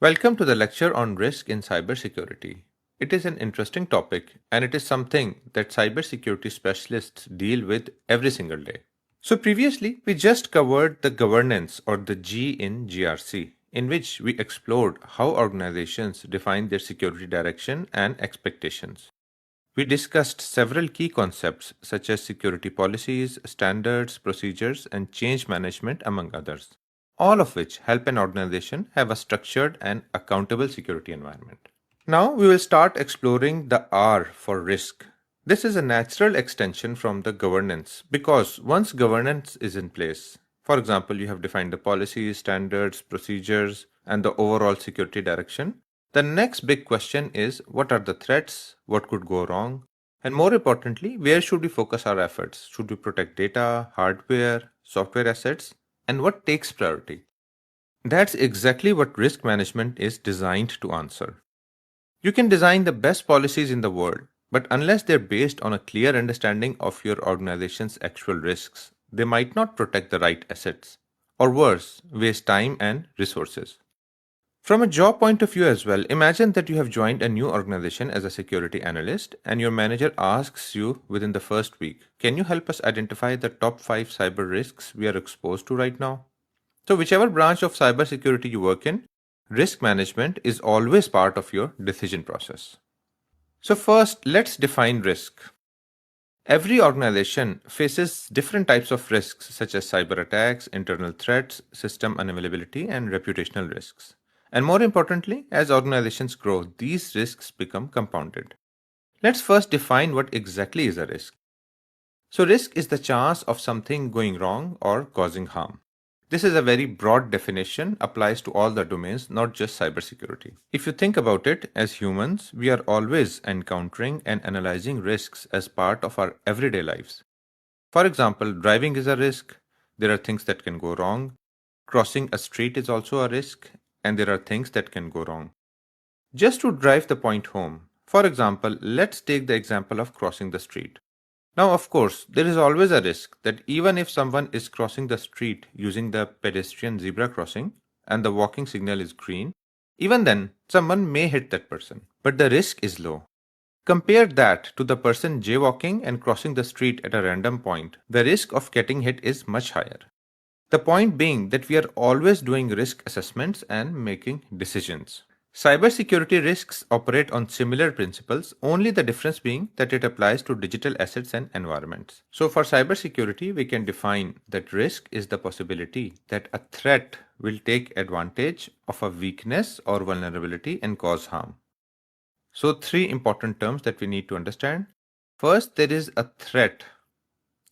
Welcome to the lecture on risk in cybersecurity. It is an interesting topic and it is something that cybersecurity specialists deal with every single day. So, previously, we just covered the governance or the G in GRC, in which we explored how organizations define their security direction and expectations. We discussed several key concepts such as security policies, standards, procedures, and change management, among others, all of which help an organization have a structured and accountable security environment. Now we will start exploring the R for risk. This is a natural extension from the governance because once governance is in place, for example, you have defined the policies, standards, procedures, and the overall security direction, the next big question is what are the threats, what could go wrong, and more importantly, where should we focus our efforts? Should we protect data, hardware, software assets, and what takes priority? That's exactly what risk management is designed to answer. You can design the best policies in the world, but unless they're based on a clear understanding of your organization's actual risks, they might not protect the right assets, or worse, waste time and resources. From a job point of view as well, imagine that you have joined a new organization as a security analyst and your manager asks you within the first week, can you help us identify the top 5 cyber risks we are exposed to right now? So, whichever branch of cybersecurity you work in, risk management is always part of your decision process. So, first, let's define risk. Every organization faces different types of risks such as cyber attacks, internal threats, system unavailability, and reputational risks. And more importantly, as organizations grow, these risks become compounded. Let's first define what exactly is a risk. So, risk is the chance of something going wrong or causing harm. This is a very broad definition, applies to all the domains, not just cybersecurity. If you think about it, as humans, we are always encountering and analyzing risks as part of our everyday lives. For example, driving is a risk, there are things that can go wrong. Crossing a street is also a risk, and there are things that can go wrong. Just to drive the point home, for example, let's take the example of crossing the street. Now, of course, there is always a risk that even if someone is crossing the street using the pedestrian zebra crossing and the walking signal is green, even then, someone may hit that person. But the risk is low. Compare that to the person jaywalking and crossing the street at a random point. The risk of getting hit is much higher. The point being that we are always doing risk assessments and making decisions. Cybersecurity risks operate on similar principles, only the difference being that it applies to digital assets and environments. So, for cybersecurity, we can define that risk is the possibility that a threat will take advantage of a weakness or vulnerability and cause harm. So, three important terms that we need to understand. First, there is a threat,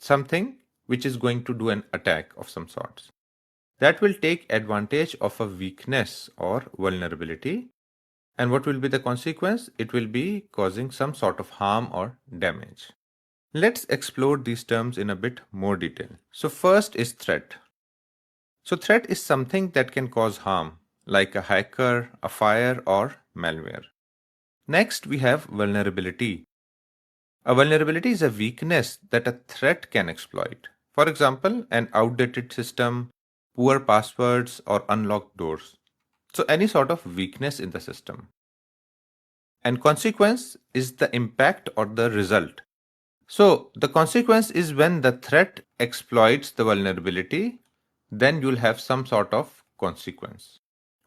something which is going to do an attack of some sorts. That will take advantage of a weakness or vulnerability. And what will be the consequence? It will be causing some sort of harm or damage. Let's explore these terms in a bit more detail. So, first is threat. So, threat is something that can cause harm, like a hacker, a fire, or malware. Next, we have vulnerability. A vulnerability is a weakness that a threat can exploit. For example, an outdated system, poor passwords, or unlocked doors. So, any sort of weakness in the system. And consequence is the impact or the result. So, the consequence is when the threat exploits the vulnerability, then you'll have some sort of consequence.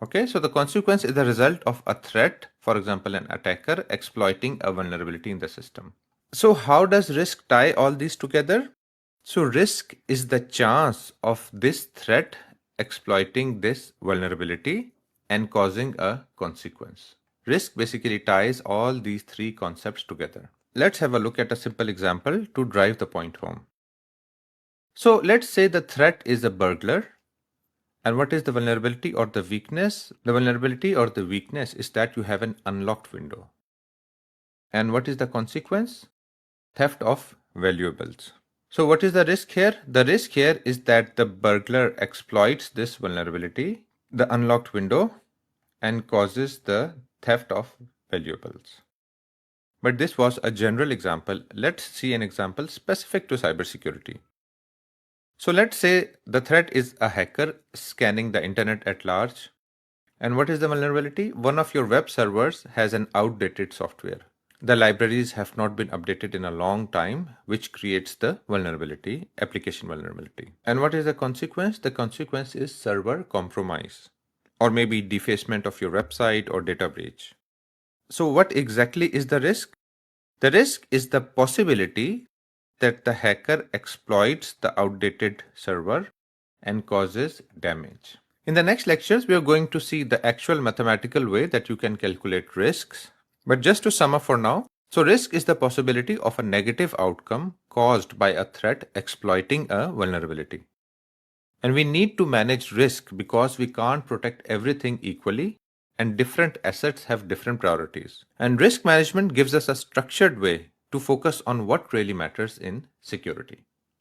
Okay, so the consequence is the result of a threat, for example, an attacker exploiting a vulnerability in the system. So, how does risk tie all these together? So, risk is the chance of this threat exploiting this vulnerability and causing a consequence. Risk basically ties all these three concepts together. Let's have a look at a simple example to drive the point home. So, let's say the threat is a burglar. And what is the vulnerability or the weakness? The vulnerability or the weakness is that you have an unlocked window. And what is the consequence? Theft of valuables. So what is the risk here? The risk here is that the burglar exploits this vulnerability, the unlocked window, and causes the theft of valuables. But this was a general example. Let's see an example specific to cybersecurity. So let's say the threat is a hacker scanning the internet at large, And what is the vulnerability? One of your web servers has an outdated software. The libraries have not been updated in a long time, which creates the vulnerability, application vulnerability. And what is the consequence? The consequence is server compromise, or maybe defacement of your website or data breach. So what exactly is the risk? The risk is the possibility that the hacker exploits the outdated server and causes damage. In the next lectures, we are going to see the actual mathematical way that you can calculate risks. But just to sum up for now, so risk is the possibility of a negative outcome caused by a threat exploiting a vulnerability. And we need to manage risk because we can't protect everything equally, and different assets have different priorities. And risk management gives us a structured way to focus on what really matters in security.